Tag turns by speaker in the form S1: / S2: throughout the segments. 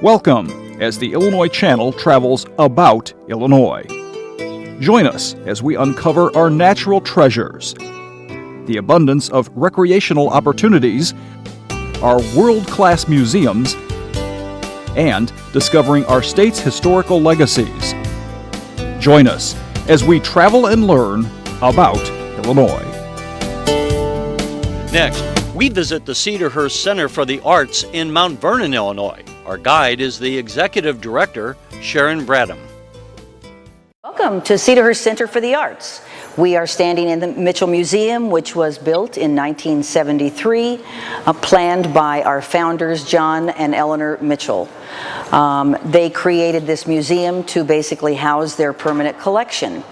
S1: Welcome as the Illinois Channel travels about Illinois. Join us as we uncover our natural treasures, the abundance of recreational opportunities, our world-class museums, and discovering our state's historical legacies. Join us as we travel and learn about Illinois.
S2: Next, we visit the Cedarhurst Center for the Arts in Mount Vernon, Illinois. Our guide is the Executive Director, Sharon Bradham.
S3: Welcome to Cedarhurst Center for the Arts. We are standing in the Mitchell Museum, which was built in 1973, planned by our founders, John and Eleanor Mitchell. They created this museum to basically house their permanent collection.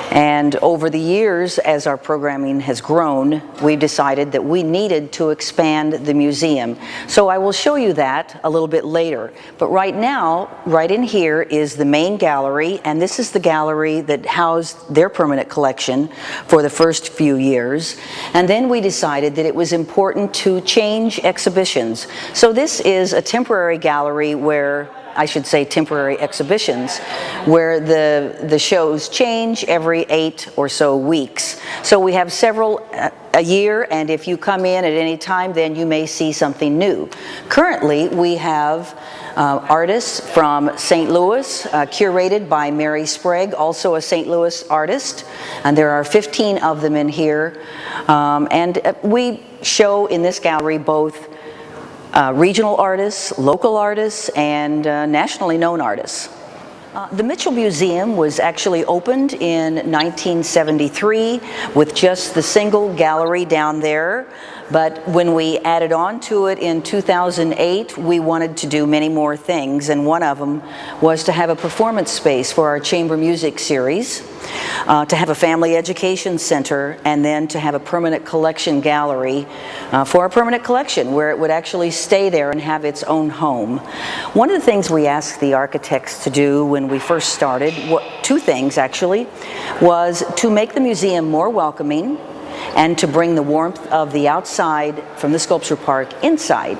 S3: And over the years, as our programming has grown, we decided that we needed to expand the museum. So I will show you that a little bit later. But right now, right in here is the main gallery, and this is the gallery that housed their permanent collection for the first few years. And then we decided that it was important to change exhibitions. So this is a temporary gallery where, I should say temporary exhibitions, where the shows change every 8 or so weeks. So we have several a year, and if you come in at any time, then you may see something new. Currently, we have artists from St. Louis, curated by Mary Sprague, also a St. Louis artist, and there are 15 of them in here. And we show in this gallery both regional artists, local artists, and nationally known artists. The Mitchell Museum was actually opened in 1973 with just the single gallery down there. But when we added on to it in 2008, we wanted to do many more things, and one of them was to have a performance space for our chamber music series, to have a family education center, and then to have a permanent collection gallery for our permanent collection, where it would actually stay there and have its own home. One of the things we asked the architects to do when we first started, two things actually, was to make the museum more welcoming and to bring the warmth of the outside from the sculpture park inside.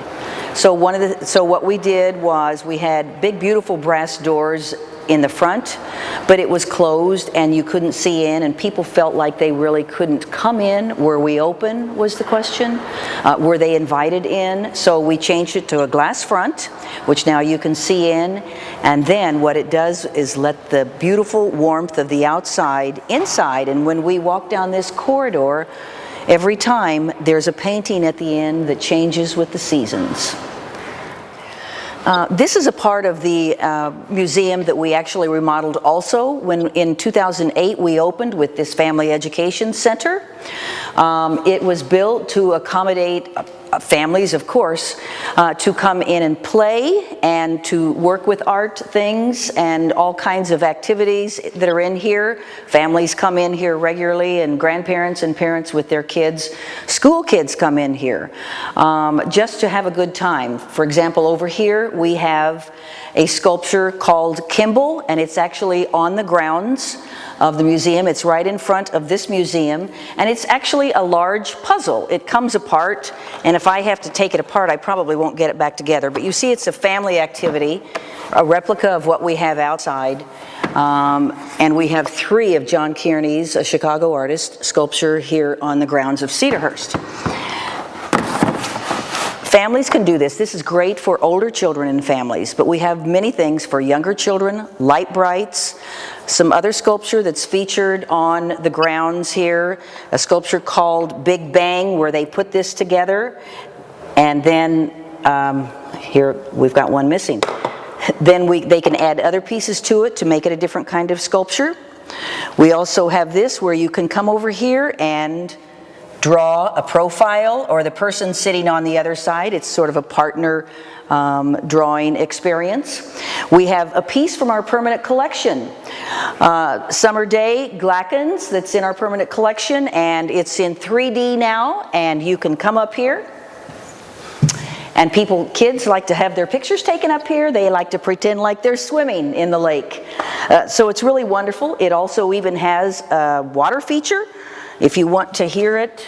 S3: So what we did was we had big beautiful brass doors in the front, but it was closed and you couldn't see in, and people felt like they really couldn't come in. Were we open, was the question. Were they invited in? So we changed it to a glass front, which now you can see in, and then what it does is let the beautiful warmth of the outside inside. And when we walk down this corridor, every time there's a painting at the end that changes with the seasons. This is a part of the museum that we actually remodeled also when in 2008 we opened with this family education center. It was built to accommodate families, of course, to come in and play and to work with art things and all kinds of activities that are in here. Families come in here regularly, and grandparents and parents with their kids. School kids come in here just to have a good time. For example, over here we have a sculpture called Kimball, and it's actually on the grounds of the museum. It's right in front of this museum, and it's actually a large puzzle. It comes apart, and if I have to take it apart, I probably won't get it back together. But you see, it's a family activity, a replica of what we have outside. And we have 3 of John Kearney's, a Chicago artist, sculpture here on the grounds of Cedarhurst. Families can do this. This is great for older children and families, but we have many things for younger children, light brights, some other sculpture that's featured on the grounds here, a sculpture called Big Bang, where they put this together, and then here we've got one missing. Then they can add other pieces to it to make it a different kind of sculpture. We also have this where you can come over here and draw a profile, or the person sitting on the other side. It's sort of a partner drawing experience. We have a piece from our permanent collection, Summer Day Glackens, that's in our permanent collection, and it's in 3D now, and you can come up here. And kids like to have their pictures taken up here. They like to pretend like they're swimming in the lake. So it's really wonderful. It also even has a water feature if you want to hear it.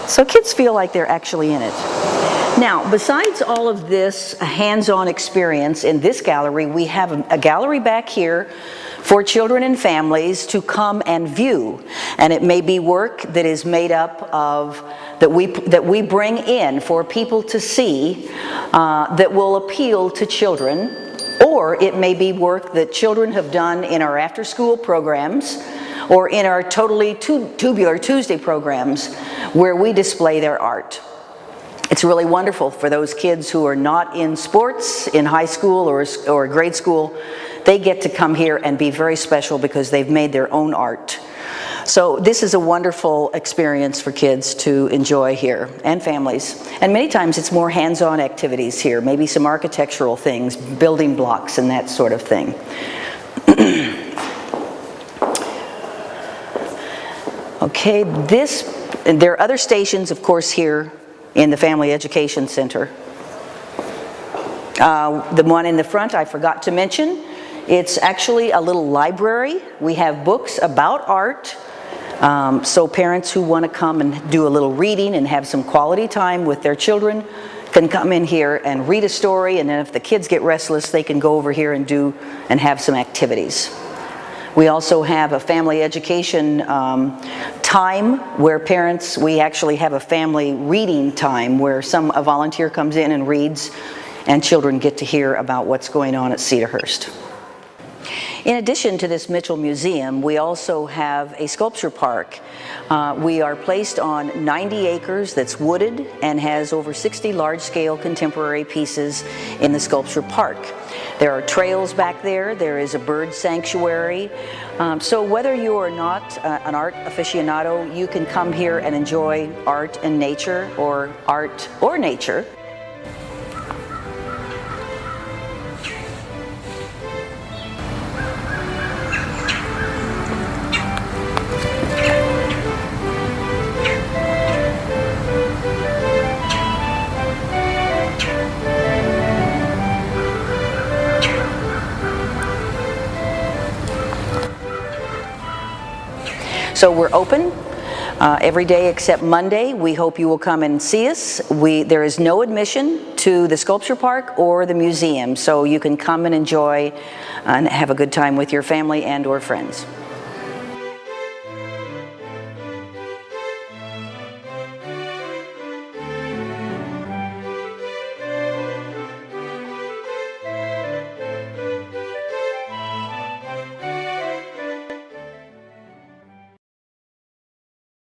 S3: So kids feel like they're actually in it. Now, besides all of this hands-on experience in this gallery, we have a gallery back here for children and families to come and view. And it may be work that is made up of, that we bring in for people to see, that will appeal to children, or it may be work that children have done in our after-school programs, or in our totally tubular Tuesday programs, where we display their art. It's really wonderful for those kids who are not in sports, in high school or grade school. They get to come here and be very special because they've made their own art. So this is a wonderful experience for kids to enjoy here, and families. And many times it's more hands-on activities here, maybe some architectural things, building blocks and that sort of thing. Okay, there are other stations, of course, here in the Family Education Center. The one in the front I forgot to mention. It's actually a little library. We have books about art, so parents who want to come and do a little reading and have some quality time with their children can come in here and read a story, and then if the kids get restless, they can go over here and have some activities. We also have a family education time where we actually have a family reading time where a volunteer comes in and reads, and children get to hear about what's going on at Cedarhurst. In addition to this Mitchell Museum, we also have a sculpture park. We are placed on 90 acres that's wooded and has over 60 large-scale contemporary pieces in the sculpture park. There are trails back there. There is a bird sanctuary. So whether you are not an art aficionado, you can come here and enjoy art and nature, or art or nature. So we're open every day except Monday. We hope you will come and see us. There is no admission to the sculpture park or the museum, so you can come and enjoy and have a good time with your family and or friends.